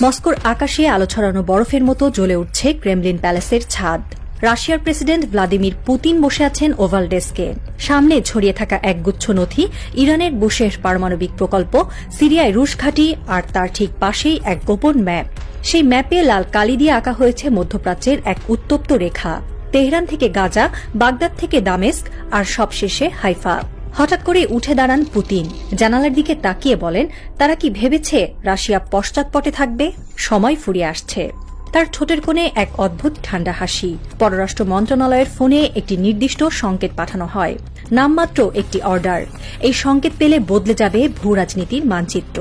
মস্কোর আকাশে আলো ছড়ানো বরফের মতো জ্বলে উঠছে ক্রেমলিন প্যালেসের ছাদ। রাশিয়ার প্রেসিডেন্ট ভ্লাদিমির পুতিন বসে আছেন ওভাল ডেস্কে। সামনে ছড়িয়ে থাকা একগুচ্ছ নথি, ইরানের বুশেহর পারমাণবিক প্রকল্প, সিরিয়ায় রুশ ঘাঁটি, আর তার ঠিক পাশেই এক গোপন ম্যাপ। সেই ম্যাপে লাল কালি দিয়ে আঁকা হয়েছে মধ্যপ্রাচ্যের এক উত্তপ্ত রেখা। তেহরান থেকে গাজা, বাগদাদ থেকে দামেস্ক, আর সবশেষে হাইফা। হঠাৎ করে উঠে দাঁড়ান পুতিন, জানালার দিকে তাকিয়ে বলেন, তারা কি ভেবেছে রাশিয়া পশ্চাৎপটে থাকবে? সময় ফুরিয়ে আসছে। তার ঠোঁটের কোণে এক অদ্ভুত ঠান্ডা হাসি। পররাষ্ট্র মন্ত্রণালয়ের ফোনে একটি নির্দিষ্ট সংকেত পাঠানো হয়, নামমাত্র একটি অর্ডার। এই সংকেত পেলে বদলে যাবে ভূ রাজনীতির মানচিত্র।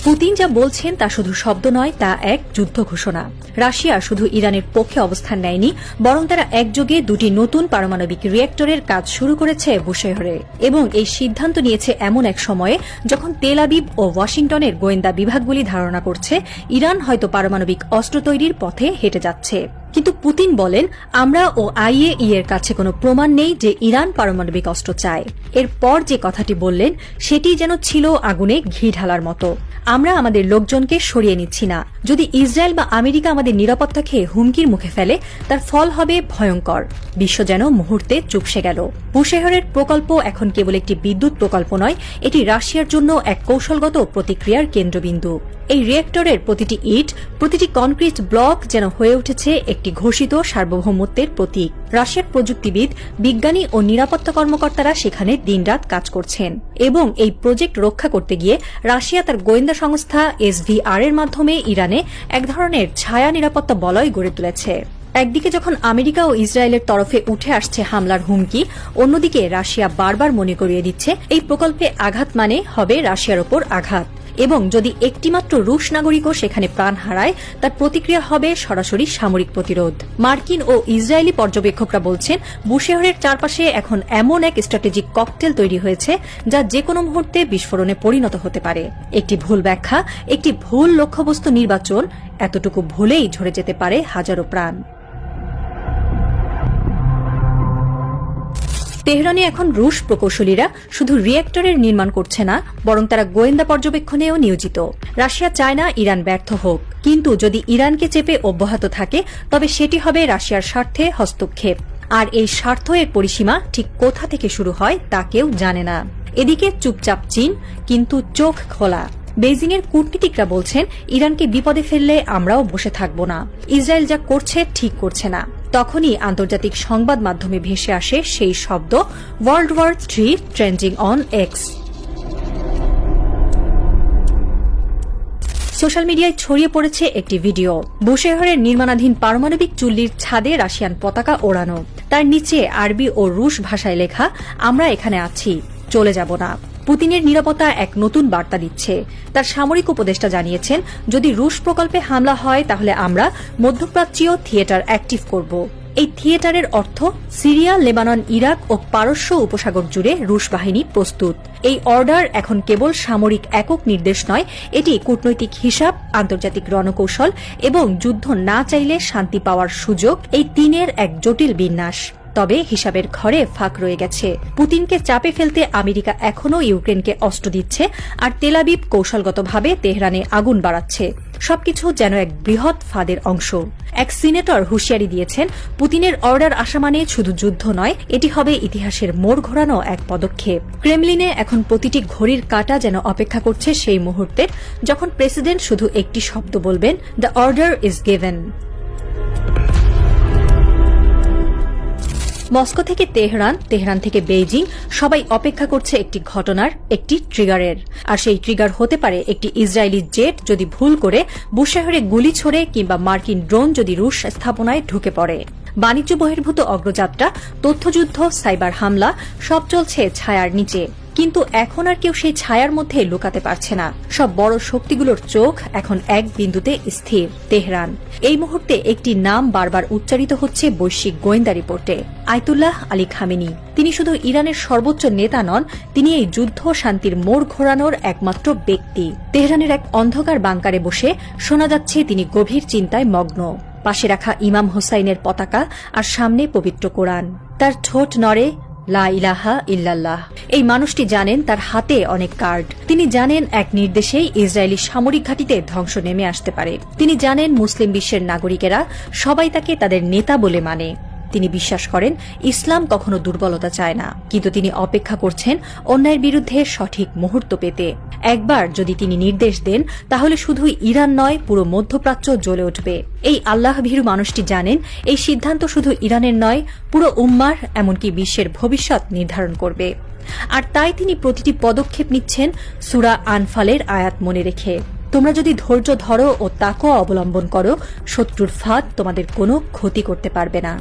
পুতিন যা বলছেন তা শুধু শব্দ নয়, তা এক যুদ্ধ ঘোষণা। রাশিয়া শুধু ইরানের পক্ষে অবস্থান নেয়নি, বরং তারা একযোগে দুটি নতুন পারমাণবিক রিয়েক্টরের কাজ শুরু করেছে বুশেহরে। এবং এই সিদ্ধান্ত নিয়েছে এমন এক সময়ে যখন তেল আবিব ও ওয়াশিংটনের গোয়েন্দা বিভাগগুলি ধারণা করছে ইরান হয়তো পারমাণবিক অস্ত্র তৈরির পথে হেঁটে যাচ্ছে। কিন্তু পুতিন বলেন, আমরা ও আইএই এর কাছে কোনো প্রমাণ নেই যে ইরান পারমাণবিক অস্ত্র চায়। এরপর যে কথাটি বললেন সেটি যেন ছিল আগুনে ঘি ঢালার মতো। আমরা আমাদের লোকজনকে সরিয়ে নিচ্ছি না। যদি ইসরায়েল বা আমেরিকা আমাদের নিরাপত্তাকে হুমকির মুখে ফেলে, তার ফল হবে ভয়ঙ্কর। বিশ্ব যেন মুহূর্তে চুপসে গেল। বুশেহরের প্রকল্প এখন কেবল একটি বিদ্যুৎ প্রকল্প নয়, এটি রাশিয়ার জন্য এক কৌশলগত প্রতিক্রিয়ার কেন্দ্রবিন্দু। এই রিয়েক্টরের প্রতিটি ইট, প্রতিটি কনক্রিট ব্লক যেন হয়ে উঠেছে একটি ঘোষিত সার্বভৌমত্বের প্রতীক। রাশিয়ার প্রযুক্তিবিদ, বিজ্ঞানী ও নিরাপত্তা কর্মকর্তারা সেখানে দিনরাত কাজ করছেন। এবং এই প্রজেক্ট রক্ষা করতে গিয়ে রাশিয়া তার গোয়েন্দা সংস্থা SVR এর মাধ্যমে ইরানে এক ধরনের ছায়া নিরাপত্তা বলয় গড়ে তুলেছে। একদিকে যখন আমেরিকা ও ইসরায়েলের তরফে উঠে আসছে হামলার হুমকি, অন্যদিকে রাশিয়া বারবার মনে করিয়ে দিচ্ছে এই প্রকল্পে আঘাত মানে হবে রাশিয়ার ওপর আঘাত। এবং যদি একটিমাত্র রুশ নাগরিকও সেখানে প্রাণ হারায়, তার প্রতিক্রিয়া হবে সরাসরি সামরিক প্রতিরোধ। মার্কিন ও ইসরায়েলি পর্যবেক্ষকরা বলছেন, বুশেহরের চারপাশে এখন এমন এক স্ট্র্যাটেজিক ককটেল তৈরি হয়েছে যা যেকোনো মুহূর্তে বিস্ফোরণে পরিণত হতে পারে। একটি ভুল ব্যাখ্যা, একটি ভুল লক্ষ্যবস্তু নির্বাচন, এতটুকু ভুলেই ঝরে যেতে পারে হাজারো প্রাণ। তেহরানে এখন রুশ প্রকৌশলীরা শুধু রিয়েক্টরের নির্মাণ করছে না, বরং তারা গোয়েন্দা পর্যবেক্ষণেও নিয়োজিত। রাশিয়া চায় না ইরান ব্যর্থ হোক, কিন্তু যদি ইরানকে চেপে অব্যাহত থাকে তবে সেটি হবে রাশিয়ার স্বার্থে হস্তক্ষেপ। আর এই স্বার্থ এর পরিসীমা ঠিক কোথা থেকে শুরু হয় তা কেউ জানে না। এদিকে চুপচাপ চীন, কিন্তু চোখ খোলা। বেইজিং এর কূটনীতিকরা বলছেন, ইরানকে বিপদে ফেললে আমরাও বসে থাকব না। ইসরায়েল যা করছে ঠিক করছে না। তখনই আন্তর্জাতিক সংবাদ মাধ্যমে ভেসে আসে সেই শব্দ, world war 3 trending on X. Social মিডিয়ায় ছড়িয়ে পড়েছে একটি ভিডিও। বুশেহরের নির্মাণাধীন পারমাণবিক চুল্লির ছাদে রাশিয়ান পতাকা ওড়ানো। তার নিচে আরবি ও রুশ ভাষায় লেখা, আমরা এখানে আছি, চলে যাব না। পুতিনের নিরাপত্তা এক নতুন বার্তা দিচ্ছে। তার সামরিক উপদেষ্টা জানিয়েছেন, যদি রুশ প্রকল্পে হামলা হয় তাহলে আমরা মধ্যপ্রাচ্যীয় থিয়েটার অ্যাক্টিভ করব। এই থিয়েটারের অর্থ সিরিয়া, লেবানন, ইরাক ও পারস্য উপসাগর জুড়ে রুশ বাহিনী প্রস্তুত। এই অর্ডার এখন কেবল সামরিক একক নির্দেশ নয়, এটি কূটনৈতিক হিসাব, আন্তর্জাতিক রণকৌশল এবং যুদ্ধ না চাইলে শান্তি পাওয়ার সুযোগ, এই তিনের এক জটিল বিন্যাস। তবে হিসাবের ঘরে ফাঁক রয়ে গেছে। পুতিনকে চাপে ফেলতে আমেরিকা এখনও ইউক্রেনকে অস্ত্র দিচ্ছে, আর তেল আবিব কৌশলগতভাবে তেহরানে আগুন বাড়াচ্ছে। সবকিছু যেন এক বৃহৎ ফাঁদের অংশ। এক সিনেটর হুঁশিয়ারি দিয়েছেন, পুতিনের অর্ডার আসা মানে শুধু যুদ্ধ নয়, এটি হবে ইতিহাসের মোড় ঘোরানো এক পদক্ষেপ। ক্রেমলিনে এখন প্রতিটি ঘড়ির কাঁটা যেন অপেক্ষা করছে সেই মুহূর্তের যখন প্রেসিডেন্ট শুধু একটি শব্দ বলবেন, the order is given. Moscow থেকে তেহরান, তেহরান থেকে বেইজিং, সবাই অপেক্ষা করছে একটি ঘটনার, একটি ট্রিগারের। আর সেই ট্রিগার হতে পারে একটি ইসরায়েলি জেট যদি ভুল করে বুশেহরে গুলি ছোড়ে, কিংবা মার্কিন ড্রোন যদি রুশ স্থাপনায় ঢুকে পড়ে। বাণিজ্য বহির্ভূত অগ্রযাত্রা, তথ্যযুদ্ধ, সাইবার হামলা, সব চলছে ছায়ার নিচে। কিন্তু এখন আর কেউ সেই ছায়ার মধ্যে লুকাতে পারছে না। সব বড় শক্তিগুলোর চোখ এখন এক বিন্দুতে স্থির, তেহরান। এই মুহূর্তে একটি নাম বারবার উচ্চারিত হচ্ছে বৈশ্বিক গোয়েন্দা রিপোর্টে, আয়াতুল্লাহ আলী খামেনি। তিনি শুধু ইরানের সর্বোচ্চ নেতা নন, তিনি এই যুদ্ধ শান্তির মোড় ঘোরানোর একমাত্র ব্যক্তি। তেহরানের এক অন্ধকার বাংকারে বসে শোনা যাচ্ছে তিনি গভীর চিন্তায় মগ্ন। পাশে রাখা ইমাম হোসাইনের পতাকা, আর সামনে পবিত্র কোরআন। তার ঠোঁট নড়ে, লা ইলাহা ইল্লাল্লাহ। এই মানুষটি জানেন তার হাতে অনেক কার্ড। তিনি জানেন এক নির্দেশেই ইসরায়েলি সামরিক ঘাঁটিতে ধ্বংস নেমে আসতে পারে। তিনি জানেন মুসলিম বিশ্বের নাগরিকেরা সবাই তাকে তাদের নেতা বলে মানে। তিনি বিশ্বাস করেন ইসলাম কখনো দুর্বলতা চায় না, কিন্তু তিনি অপেক্ষা করছেন অন্যায়ের বিরুদ্ধে সঠিক মুহূর্ত পেতে। একবার যদি তিনি নির্দেশ দেন, তাহলে শুধু ইরান নয়, পুরো মধ্যপ্রাচ্য জ্বলে উঠবে। এই আল্লাহ ভীরু মানুষটি জানেন এই সিদ্ধান্ত শুধু ইরানের নয়, পুরো উম্মার, এমনকি বিশ্বের ভবিষ্যৎ নির্ধারণ করবে। আর তাই তিনি প্রতিটি পদক্ষেপ নিচ্ছেন সূরা আনফালের আয়াত মনে রেখে। তোমরা যদি ধৈর্য ধরো ও তাকওয়া অবলম্বন করো, শত্রুর ফাঁদ তোমাদের কোনো ক্ষতি করতে পারবে না।